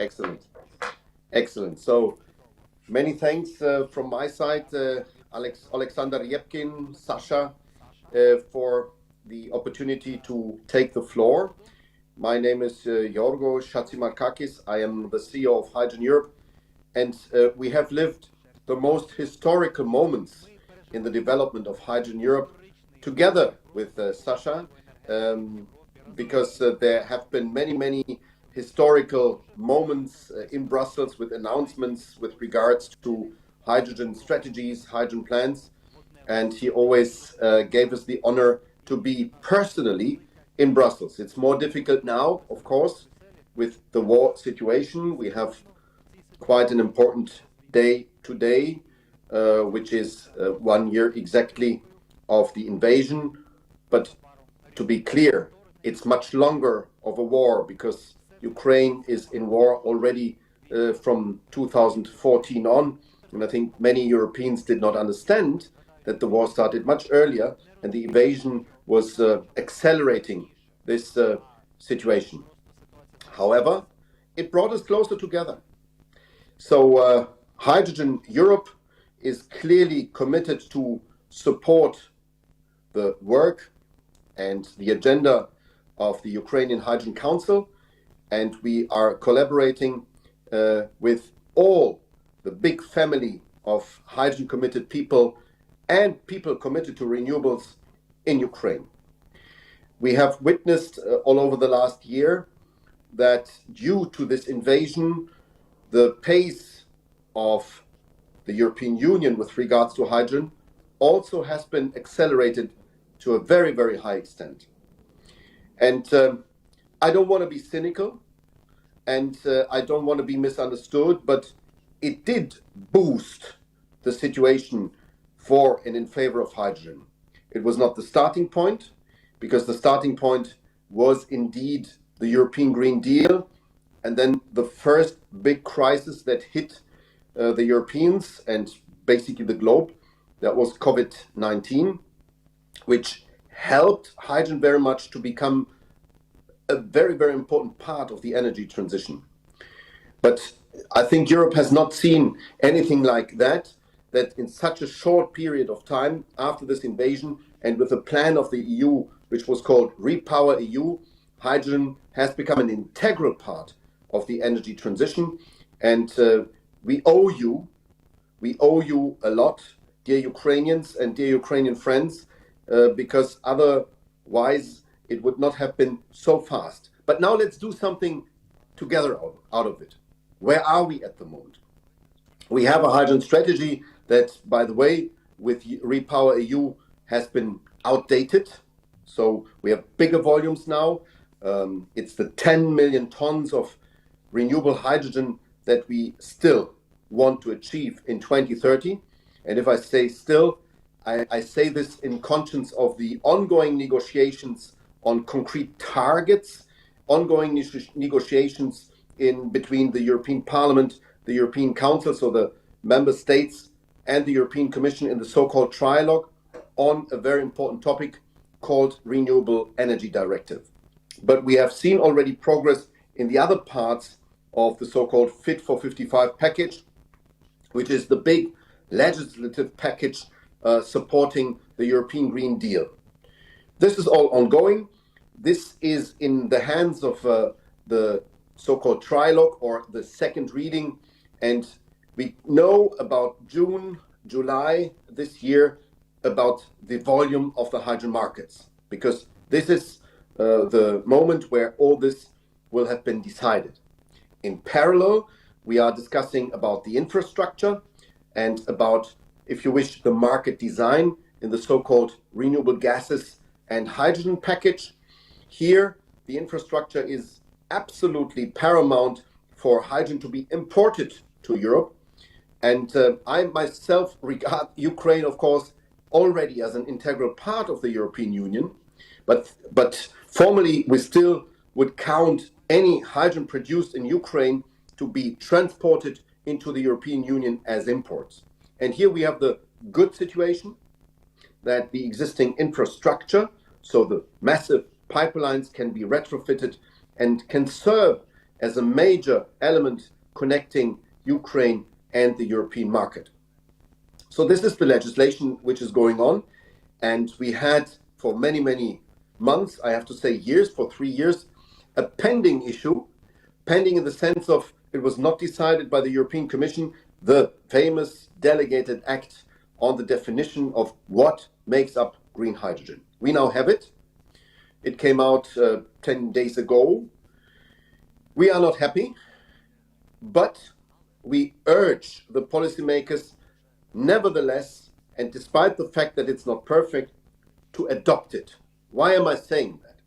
Excellent. Excellent. So many thanks from my side, Alexander Rєпкін, Sasha, for the opportunity to take the floor. My name is Jorgo Chatzimarkakis. I am the CEO of Hydrogen Europe, and we have lived the most historical moments in the development of Hydrogen Europe together with Sasha, because there have been many historical moments in Brussels with announcements with regards to hydrogen strategies, hydrogen plans, and he always gave us the honor to be personally in Brussels. It's more difficult now, of course, with the war situation. We have quite an important day today, which is 1 year exactly of the invasion. But to be clear, it's much longer of a war because Ukraine is in war already from 2014 on. And I think many Europeans did not understand that the war started much earlier and the invasion was accelerating this situation. However, it brought us closer together. So Hydrogen Europe is clearly committed to support the work and the agenda of the Ukrainian Hydrogen Council, and we are collaborating with all the big family of hydrogen committed people and people committed to renewables in Ukraine. We have witnessed all over the last year that due to this invasion, the pace of the European Union with regards to hydrogen also has been accelerated to a very high extent. And I don't want to be cynical and I don't want to be misunderstood, but it did boost the situation for and in favor of hydrogen. It was not the starting point, because the starting point was indeed the European Green Deal, and then the first big crisis that hit the Europeans and basically the globe, that was COVID-19, which helped hydrogen very much to become a very important part of the energy transition. But I think Europe has not seen anything like that in such a short period of time after this invasion and with the plan of the EU, which was called Repower EU, hydrogen has become an integral part of the energy transition. And we owe you a lot, dear Ukrainians and dear Ukrainian friends, because otherwise it would not have been so fast. But now let's do something together out of it. Where are we at the moment? We have a hydrogen strategy that, by the way, with Repower EU has been outdated. So we have bigger volumes now. It's the 10 million tons of renewable hydrogen that we still want to achieve in 2030. And if I say still, I say this in conscience of the ongoing negotiations on concrete targets, ongoing negotiations between the European Parliament, the European Council, so the member states, and the European Commission in the so-called trilogue on a very important topic called Renewable Energy Directive. But we have seen already progress in the other parts of the so-called Fit for 55 package, which is the big legislative package supporting the European Green Deal. This is all ongoing. This is in the hands of the so-called trilogue or the second reading, and we know about June, July this year about the volume of the hydrogen markets, because this is the moment where all this will have been decided. In parallel, we are discussing about the infrastructure and about, if you wish, the market design in the so-called renewable gases and hydrogen package. Here, the infrastructure is absolutely paramount for hydrogen to be imported to Europe. And I myself regard Ukraine, of course, already as an integral part of the European Union. But formally, we still would count any hydrogen produced in Ukraine to be transported into the European Union as imports. And here we have the good situation that the existing infrastructure, so the massive pipelines, can be retrofitted and can serve as a major element connecting Ukraine and the European market. So this is the legislation which is going on, and we had for many, many months, I have to say years, for 3 years, a pending issue, pending in the sense of it was not decided by the European Commission, the famous delegated act on the definition of what makes up green hydrogen. We now have it. It came out 10 days ago. We are not happy, but we urge the policymakers, nevertheless, and despite the fact that it's not perfect, to adopt it. Why am I saying that?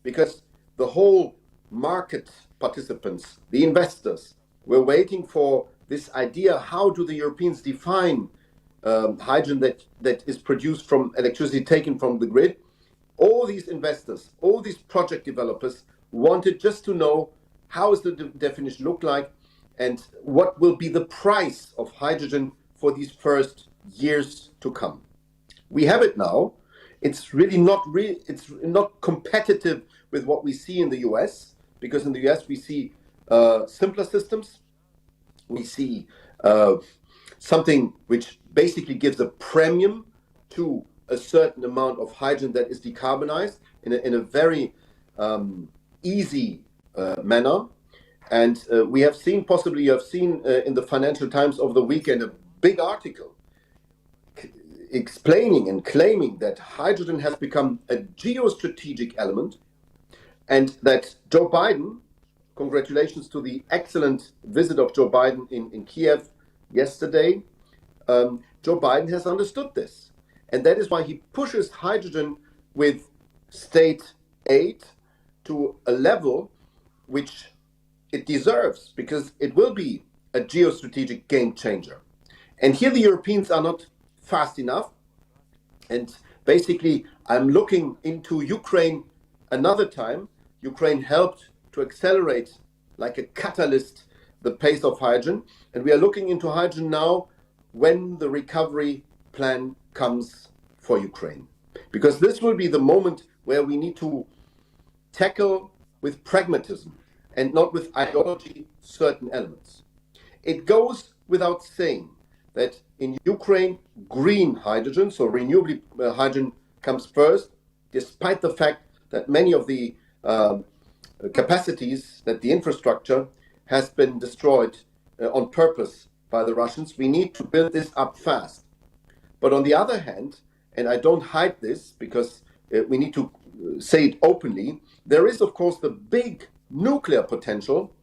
Because the whole market participants, the investors, were waiting for this idea, how do the Europeans define hydrogen that is produced from electricity taken from the grid? All these investors, all these project developers wanted just to know how does the definition look like and what will be the price of hydrogen for these first years to come. We have it now. It's really it's not competitive with what we see in the US, because in the US we see simpler systems. We see something which basically gives a premium to a certain amount of hydrogen that is decarbonized in a very easy manner. And we have seen, possibly you have seen in the Financial Times over the weekend, a big article explaining and claiming that hydrogen has become a geostrategic element, and that Joe Biden, congratulations to the excellent visit of Joe Biden in Kiev yesterday, Joe Biden has understood this. And that is why he pushes hydrogen with state aid to a level which it deserves, because it will be a geostrategic game changer. And here the Europeans are not fast enough. And basically, I'm looking into Ukraine another time. Ukraine helped to accelerate, like a catalyst, the pace of hydrogen. And we are looking into hydrogen now when the recovery plan comes for Ukraine. Because this will be the moment where we need to tackle with pragmatism and not with ideology certain elements. It goes without saying that in Ukraine, green hydrogen, so renewable hydrogen, comes first, despite the fact that many of the capacities, that the infrastructure has been destroyed on purpose by the Russians. We need to build this up fast. But on the other hand, and I don't hide this because we need to say it openly, there is of course the big nuclear potential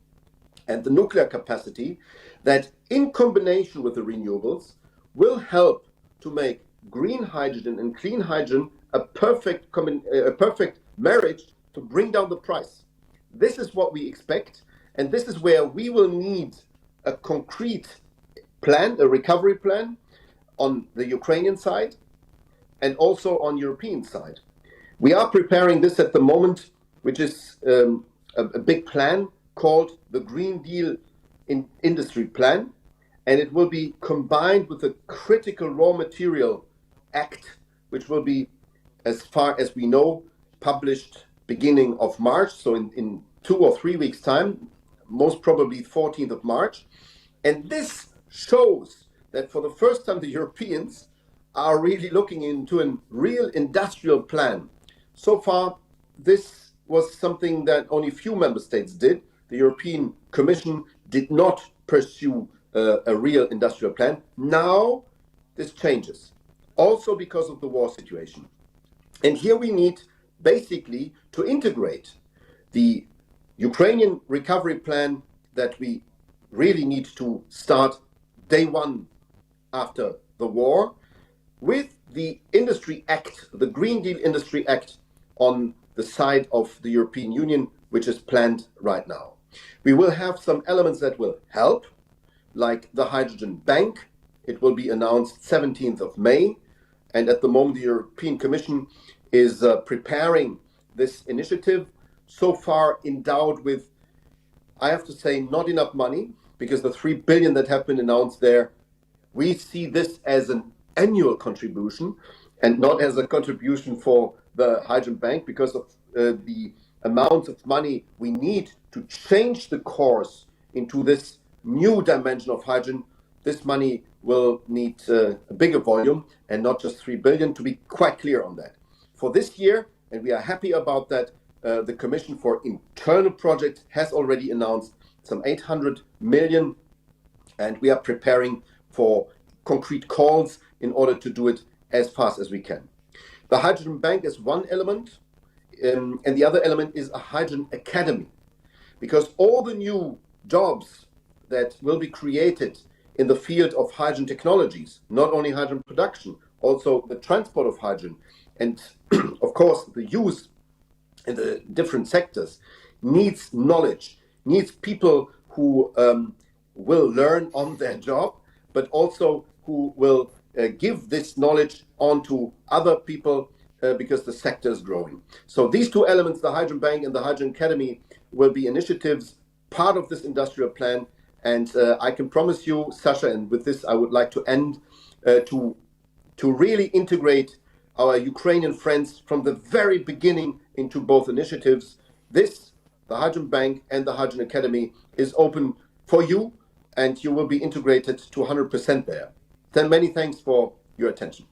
and the nuclear capacity that in combination with the renewables will help to make green hydrogen and clean hydrogen a perfect marriage to bring down the price. This is what we expect, and this is where we will need a concrete plan, a recovery plan on the Ukrainian side and also on European side. We are preparing this at the moment, which is a big plan called the Green Deal Industry Plan, and it will be combined with the Critical Raw Material Act, which will be, as far as we know, published beginning of March, so in 2 or 3 weeks' time, most probably 14th of March. And this shows that for the first time the Europeans are really looking into a real industrial plan. So far, this was something that only few member states did. The European Commission did not pursue a real industrial plan. Now this changes, also because of the war situation. And here we need basically to integrate the Ukrainian recovery plan that we really need to start day one after the war with the Industry Act, the Green Deal Industry Act on the side of the European Union, which is planned right now. We will have some elements that will help, like the Hydrogen Bank. It will be announced 17th of May. And at the moment, the European Commission is preparing this initiative, so far endowed with, I have to say, not enough money, because the 3 billion that have been announced there, we see this as an annual contribution and not as a contribution for the Hydrogen Bank because of the amounts of money we need to change the course into this new dimension of hydrogen, this money will need a bigger volume and not just 3 billion, to be quite clear on that. For this year, and we are happy about that, the Commission for Internal Projects has already announced some 800 million, and we are preparing for concrete calls in order to do it as fast as we can. The Hydrogen Bank is one element, and the other element is a Hydrogen Academy, because all the new jobs that will be created in the field of hydrogen technologies, not only hydrogen production, also the transport of hydrogen, and of course the use in the different sectors, needs knowledge, needs people who will learn on their job, but also who will give this knowledge on to other people because the sector is growing. So these two elements, the Hydrogen Bank and the Hydrogen Academy, will be initiatives part of this industrial plan. And I can promise you, Sasha, and with this I would like to end, to really integrate our Ukrainian friends from the very beginning into both initiatives. This, the Hydrogen Bank and the Hydrogen Academy, is open for you, and you will be integrated to 100% there. Then many thanks for your attention.